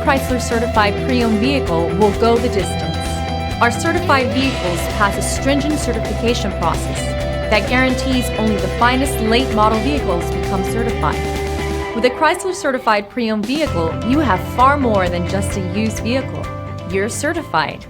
Chrysler certified pre-owned vehicle will go the distance. Our certified vehicles pass a stringent certification process that guarantees only the finest late model vehicles become certified. With a Chrysler certified pre-owned vehicle, you have far more than just a used vehicle. You're certified.